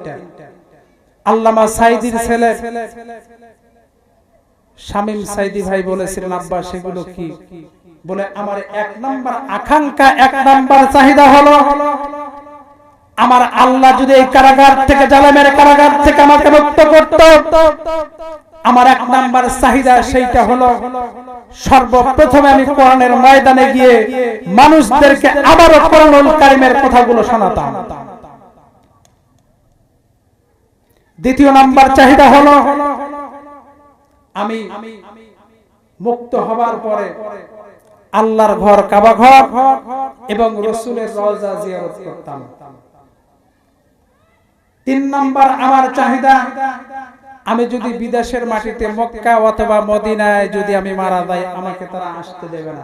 তিনটা। আল্লামা সাঈদীর ছেলে শামীম সাঈদী ভাই বলেছিলেন, আব্বা সেগুলো কি? বলে আমার 1 নাম্বার আকাঙ্ক্ষা, 1 নাম্বার চাহিদা হলো আমার আল্লাহ যদি এই কারাগার থেকে, জালেমের কারাগার থেকে আমাকে মুক্ত করত, আমার 1 নাম্বার চাহিদা সেইটা হলো সর্বপ্রথমে আমি কোরআনের ময়দানে গিয়ে মানুষদেরকে আবারও কোরআনুল কারীমের কথাগুলো শোনাতাম। দ্বিতীয় নাম্বার চাহিদা হলো আমি মুক্ত হবার পরে আল্লাহর ঘর, কাবা ঘর এবং রাসূলের রওজা জিয়ারত করতাম। 3 নাম্বার আমার চাহিদা, আমি যদি বিদেশের মাটিতে মক্কা অথবা মদিনায় যদি আমি মারা যাই, আমাকে তারা আসতে দেবে না।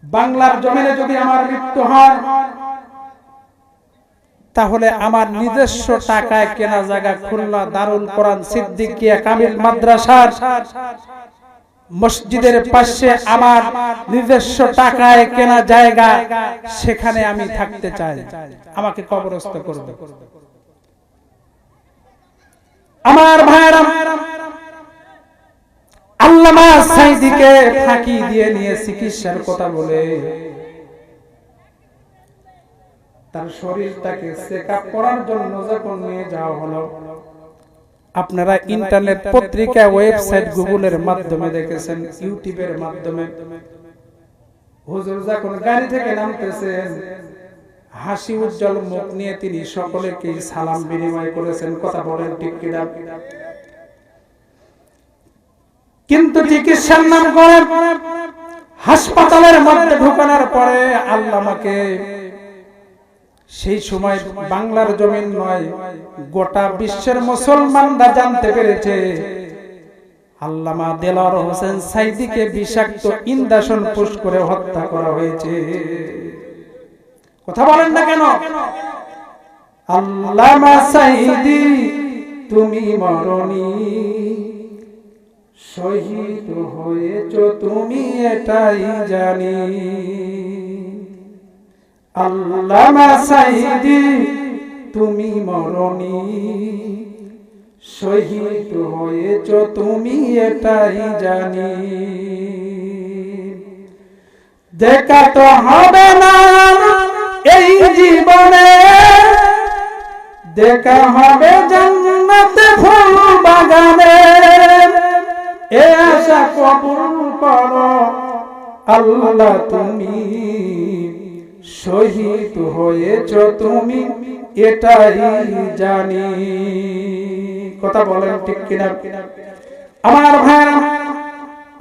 বাংলার জমিনে যদি আমার মৃত্যু হয়, তাহলে আমার নিজস্ব টাকায় কেনা জায়গা খুলনা দারুল কোরআন সিদ্দিকিয়া কামিল মাদ্রাসার মসজিদের পাশে আমার নিজস্ব টাকায় কেনা জায়গা, সেখানে আমি থাকতে চাই, আমাকে কবরস্থ করবে। আমার ভাইরা, আল্লামা সাঈদীকে ফাঁকি দিয়ে নিয়ে চিকিৎসার কথা বলে তার শরীরটাকে চেকআপ করার জন্য যখন নিয়ে যাওয়া হলো, আপনারা ইন্টারনেট পত্রিকা, ওয়েবসাইট, গুগলের মাধ্যমে দেখেছেন, ইউটিউবের মাধ্যমে, হুজুর যখন গাড়ি থেকে নামতেছেন হাসি উজ্জ্বল মুখ নিয়ে তিনি সকলকে সালাম বিনিময় করেছেন। কথা বলেন ঠিক কিনা? কিন্তু চিকিৎসার নাম করে হাসপাতালের মধ্যে ঢোকানোর পরে আল্লামাকে সেই সময় বাংলার জমিন নয়, গোটা বিশ্বের মুসলমানরা জানতে পেরেছে আল্লামা দেলোয়ার হোসেন সাঈদীকে বিষাক্ত ইনজেকশন পুশ করে হত্যা করা হয়েছে। কথা বলেন না কেন? আল্লামা সাঈদী তুমি মরনি, শহীদ হয়েছো তুমি এটাই জানি। আল্লামা সাঈদী তুমি মরনি, শহীদ হয়েছো তুমি এটাই জানি। দেখা তো হবে না এই জীবনে, দেখা হবে জান্নাতে ফুল বাগানে, এ আশা কবুল করো আল্লাহ তুমি, শহীদ হয়েছো তুমি এটাই জানি। কথা বলেন ঠিক কিনা? আমার ভাইরা,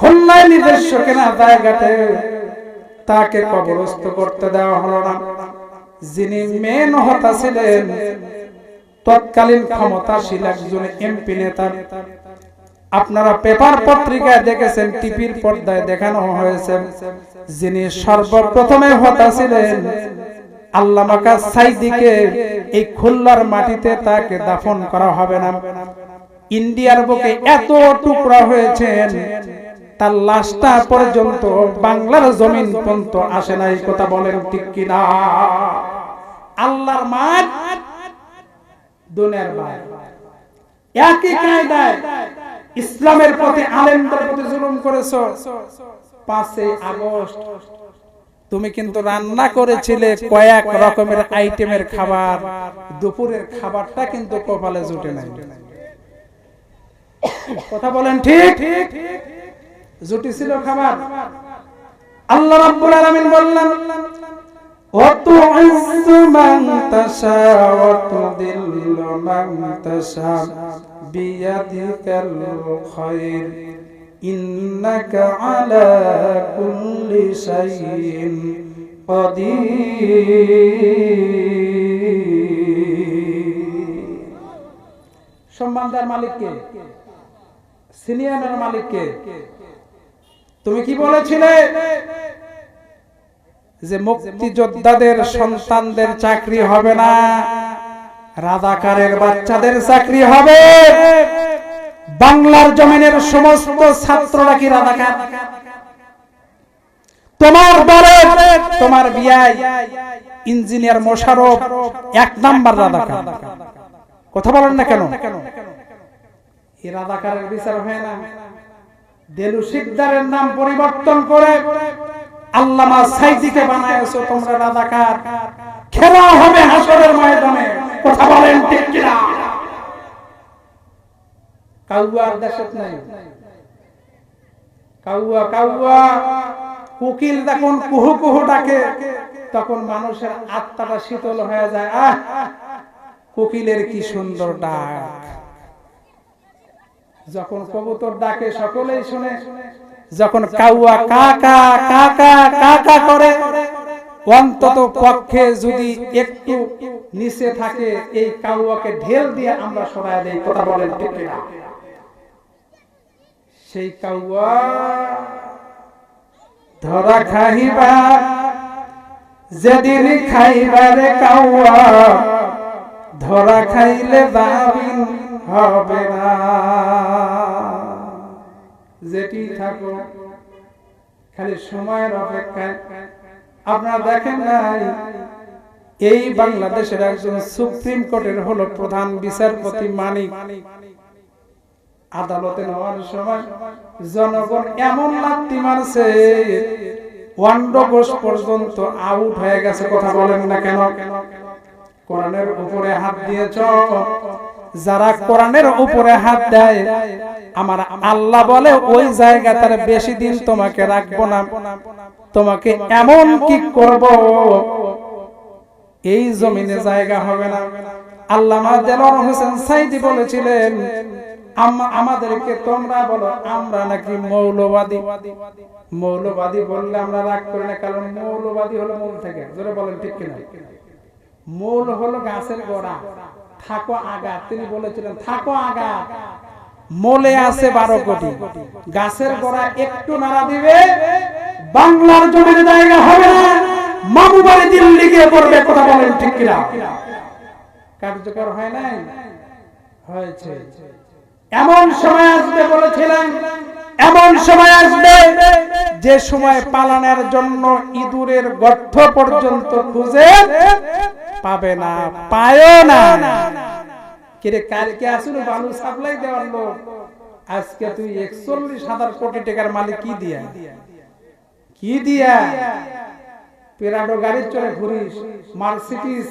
খুলনায় নিজস্ব কেনা জায়গাতে তাকে কবরস্থ করতে দেওয়া হলো না। যিনি মেন হতা ছিলেন তৎকালীন ক্ষমতাশীল একজন এমপি নেতা, আপনারা পেপার পত্রিকায় দেখেছেন, টিভির পর্দায় দেখানো হয়েছে, যিনি সর্বপ্রথমে হতা ছিলেন আল্লামা সাঈদীকে এই খুলনার মাটিতে তাকে দাফন করা হবে না। ইন্ডিয়ার বুকে এত টুকরা হয়েছেন, তার লাশটা পর্যন্ত বাংলার জমিন পর্যন্ত আসে নাই। কথা বলেন ঠিক কিনা? আল্লাহর মাঠ, দুনিয়ার মাঠ, একই কায়দায় ইসলামের প্রতি, আলেমদের প্রতি জুলুম করেছো। 5 আগস্ট তুমি কিন্তু রান্না করেছিলে কয়েক রকমের আইটেমের খাবার, দুপুরের খাবারটা কিন্তু কপালে জুটে নাই। কথা বলেন ঠিক? জুটেছিল খাবার। আল্লাহ রাব্বুল আলামিন বললেন, ওয়া তু'ইজ্জু মান তাশা ওয়া তুযিল্লু মান তাশা বিয়াদিকাল খায়র ইন্নাকা আলা কুল্লি শাইইন কাদির। সম্মানদার মালিক কে? সিনিয়রের মালিক কে? তুমি কি বলেছিলে যে মুক্তিযোদ্ধাদের সন্তানদের চাকরি হবে না, রাজাকারের বাচ্চাদের চাকরি হবে? বাংলার জমিনের সমস্ত ছাত্ররা কি রাজাকার? তোমার দলের তোমার বিয়াই ইঞ্জিনিয়ার মোশাররফ 1 নাম্বার রাজাকার। কথা বলেন না কেন? এই রাজাকারের বিচার হয় না। দেলু শিকদারের নাম পরিবর্তন করে আল্লামা সাইদিকে বানায়ছো তোমরা রাজাকার। খেলা হবে হাসরের ময়দানে। কথা বলেন ঠিক কিনা? কাউয়ার দেশত নাই। কাউয়া কাউয়া কোকিল যখন কুহু কুহু ডাকে তখন মানুষের আত্মাটা শীতল হয়ে যায়। আহ, কোকিলের কি সুন্দর ডাক। যখন কবুতর ডাকে সকলেই শুনে। যখন কাউয়া কাকা কাকা কাকা করে, অন্তত পক্ষে যদি একটু নিচে থাকে এই কাউয়াকে ঢেল দিয়ে আমরা সরায় দেই। কথা বলেন ঠিক কিনা? সেই কাউয়া ধরা খাইবা যেদিন খাইবারে কাউয়া, ধরা খাইলে দাবিন হবে না। যেটি থাকো খালি সময়ের অপেক্ষায়। আপনারা দেখেন নাই এই বাংলাদেশের একজন সুপ্রিম কোর্টের হলো প্রধান বিচারপতি মানিক, আদালতে নেওয়ার সময় জনগণ এমন লাথি মারছে ওয়ান্ডগোস পর্যন্ত আউট হয়ে গেছে। কথা বলেন না কেন? কোরআনের উপরে হাত দিয়েছ। যারা কোরআনের উপরে হাত দেয় আমার আল্লাহ বলে ওই জায়গা তার বেশি দিন তোমাকে রাখবো না, তোমাকে এমন কি করব এই জমিনে জায়গা হবে না। আল্লামা দেলোয়ার হোসেন সাইদি বলেছিলেন আমাদেরকে তোমরা বলো আমরা নাকি মৌলবাদী। মৌলবাদী বললে আমরা রাগ করি না, কারণ মৌলবাদী হলো মূল থেকে। জোরে বলেন ঠিক কিনা? মূল হলো গাছের গোড়া, থাকো আগা। তিনি বলেছিলেন থাকো আগা, মোলে আছে 12 কোটি, গাছের গোড়া একটু নাড়া দিবে বাংলার জমিনে জায়গা হবে না, মামু বাড়ি দিল্লি গিয়ে পড়বে। কথা বলেন ঠিক কিনা? কার্যকর হয় নাই? হয়েছে। এমন সময় আসবে বলেছিলেন, এমন সময় আসবে যে সময় পালানোর জন্য ইঁদুরের গর্ত পর্যন্ত খুঁজে পাবে না, পায়ও না। কিরে কালকে আসলে বালু সাপ্লাই দেওয়ার লোক, আজকে তুই 41,000 কোটি টাকার মালিক। কি দিয়া কি দিয়া পেরাডো গাড়ি চড়ে ঘুরিস, মার্সিডিজ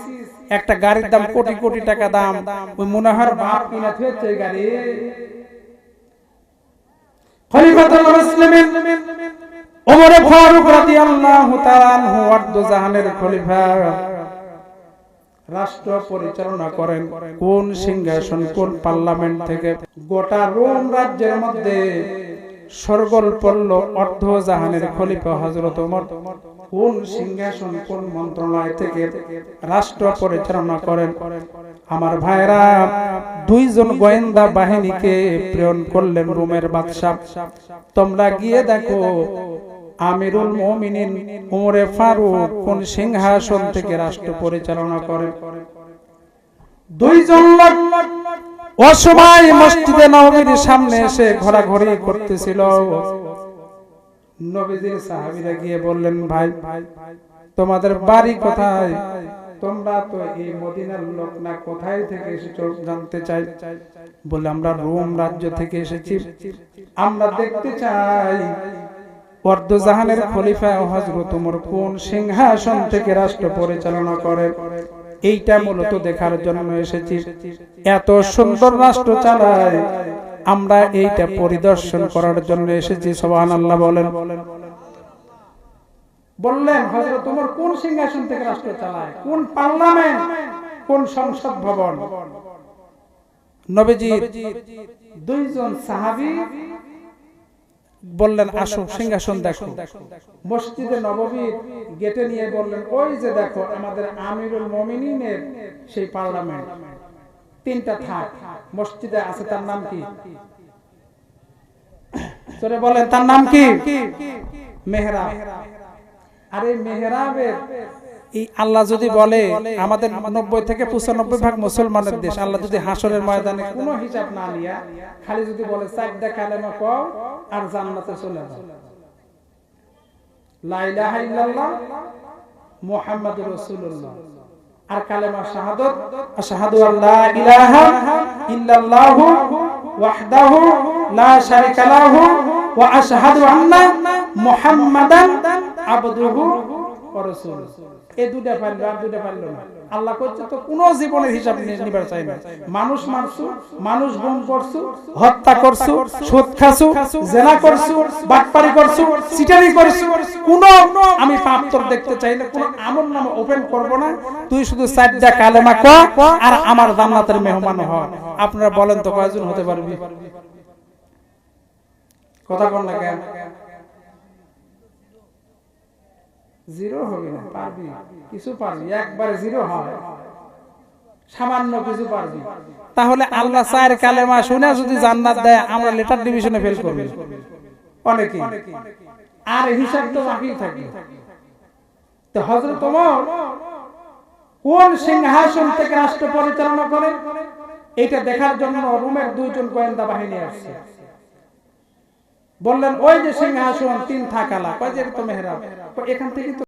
একটা গাড়ির দাম কোটি কোটি টাকা দাম, ওই মনোহর বাপ কিনা থুয়েছে গাড়ি। খলিফাতুল মুসলিমিন ওমর ফারুক রাদিয়াল্লাহু তাআলা আনহু ওয়ার্দ জাহানের খলিফা, রাষ্ট্র পরিচালনা করেন কোন সিংহাসন কোন পার্লামেন্ট থেকে? গোটা রোম রাজ্যের মধ্যে সরগোল পড়ল অর্ধ জাহানের খলিফা হযরত ওমর কোন সিংহাসন কোন মন্ত্রণালয় থেকে রাষ্ট্র পরিচালনা করেন। আমার ভাইরা, 2 জন গোয়েন্দা বাহিনীকে প্রেরণ করলেন রোমের বাদশা। তোমরা গিয়ে দেখো আমিরুল মুমিনিন ওমরে ফারুক কোন সিংহাসন থেকে রাষ্ট্র পরিচালনা করেন। 2 জন লোক অসময় মসজিদে নববীর সামনে এসে ঘোরাঘুরি করতেছিল। নবীজির সাহাবীরা গিয়ে বললেন, ভাই তোমাদের বাড়ি কোথায়? তোমরা তো এই মদিনার লোক না, কোথায় থেকে এসেছো জানতে চাই। বলে আমরা রোম রাজ্য থেকে এসেছি, আমরা দেখতে চাই অর্ধজাহানের খলিফা হযরত ওমর কোন সিংহাসন থেকে রাষ্ট্র পরিচালনা করে। এইটা মূলত দেখার জন্য এসেছি। এত সুন্দর রাষ্ট্র চালায়, আমরা এইটা পরিদর্শন করার জন্য এসেছি। সুবহানাল্লাহ বলেন। বললেন হযরত ওমর কোন সিংহাসন থেকে রাষ্ট্র চালায়, কোন পার্লামেন্ট, কোন সংসদ ভবন। নবীজি 2 জন সাহাবী বললেন আসো সিংহাসন দেখো। মসজিদে নববীর গেটে নিয়ে বললেন ওই যে দেখো আমাদের আমিরুল মুমিনিনের সেই পার্লামেন্ট, 3টা থাক মসজিদে আছে। তার নাম কি? চলে বলেন তার নাম কি? মেহরাব। আরে মেহরাবের এই আল্লাহ যদি বলে আমাদের 90 থেকে 95% মুসলমানের দেশ, আল্লাহ যদি হাসরের ময়দানে কোনো হিসাব না নিয়া খালি যদি বলে 4 কালেমা কও আর জান্নাতে চলে যাও, লা ইলাহা ইল্লাল্লাহ মুহাম্মাদুর রাসূলুল্লাহ, আর কালেমা শাহাদাত আশহাদু আল্লা ইলাহা ইল্লাল্লাহু ওয়াহদাহু লা শারীকা লাহু ওয়া আশহাদু আন্না মুহাম্মাদান আবদুহু ওয়া রাসূলুহু। এই দুইটা পারলো, আর দুইটা পারলো না। আল্লাহ কইছে তো কোন জীবনের হিসাব নিবার চাই না। মানুষ মারছু, মানুষ গুম করছু, হত্যা করছু, সুদ খাসু, জেনা করছু, বাটপারি করছু, চিটারি করছু, কোন আমি পাপ তোর দেখতে চাই না, কোন আমল নামা ওপেন করব না। তুই শুধু চারটা কালেমা ক আর আমার জান্নাতের মেহমান হ। আপনারা বলেন তো কয়জন হতে পারবি? কথা বল না কেন? জিরো হবে না, পারবি কিছু, পারবি একবারে জিরো হয়, সামান্য কিছু পারবি। তাহলে আল্লাহ চার কালেমা শুনে যদি জান্নাত দেয়, আমরা লেটার ডিভিশনে ফেল করব অনেকে, আর হিসাব তো বাকি থাকবে। তো হযরত ওমর কোন সিংহাসন থেকে রাষ্ট্র পরিচালনা করে এটা দেখার জন্য রোমের দুইজন গোয়েন্দা বাহিনী আসছে। বললেন ওই যে সিংহাসন তিন থাকালা, কয় যে তো মেহরাব, এখান থেকে